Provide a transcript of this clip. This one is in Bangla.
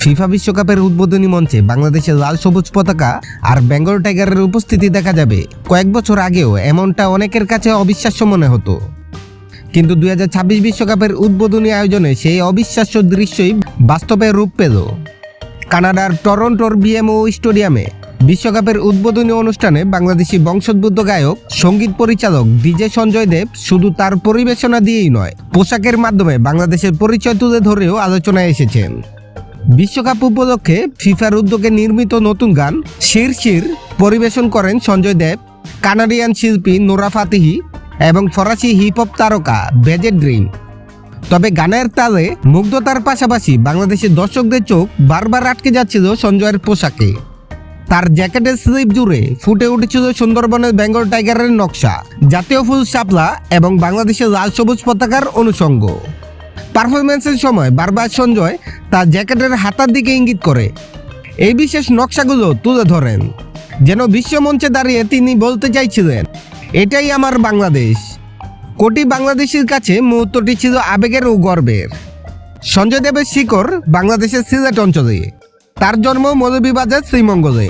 ফিফা বিশ্বকাপের উদ্বোধনী মঞ্চে বাংলাদেশের লাল সবুজ পতাকা আর বেঙ্গল টাইগারের উপস্থিতি দেখা যাবে। কয়েক বছর আগেও এমনটা অনেকের কাছে অবিশ্বাস্য মনে হতো, কিন্তু 2026 বিশ্বকাপের উদ্বোধনী আয়োজনে সেই অবিশ্বাস্য দৃশ্যই বাস্তবে রূপ পেল। কানাডার টরন্টোর বিএমও স্টেডিয়ামে বিশ্বকাপের উদ্বোধনী অনুষ্ঠানে বাংলাদেশি বংশোদ্ভূত গায়ক, সঙ্গীত পরিচালক ডিজে সঞ্জয় দেব শুধু তার পরিবেশনা দিয়েই নয়, পোশাকের মাধ্যমে বাংলাদেশের পরিচয় তুলে ধরেও আলোচনায় এসেছেন। বিশ্বকাপ উপলক্ষে ফিফার উদ্যোগে নির্মিত নতুন গান শির শির পরিবেশন করেন সঞ্জয় দেব, কানাডিয়ান শিল্পী নোরা ফাতেহি এবং ফরাসি হিপ হপ তারকা বেজে ড্রিম। তবে গানের তালে মুগ্ধতার পাশাপাশি বাংলাদেশের দর্শকদের চোখ বারবার আটকে যাচ্ছিল সঞ্জয়ের পোশাকে। তার জ্যাকেটের স্লিভ জুড়ে ফুটে উঠেছিল সুন্দরবনের বেঙ্গল টাইগারের নকশা, জাতীয় ফুল শাপলা এবং বাংলাদেশের লাল সবুজ পতাকার অনুষঙ্গ। পারফরমেন্সের সময় বারবার সঞ্জয় তার জ্যাকেটের হাতার দিকে ইঙ্গিত করে এই বিশেষ নকশাগুলো তুলে ধরেন, যেন বিশ্বমঞ্চে দাঁড়িয়ে তিনি বলতে চাইছিলেন, এটাই আমার বাংলাদেশ। কোটি বাংলাদেশির কাছে মুহূর্তটি ছিল আবেগের ও গর্বের। সঞ্জয় দেবের শিকড় বাংলাদেশের সিলেট অঞ্চলে, তার জন্ম মৌলভীবাজার শ্রীমঙ্গলে।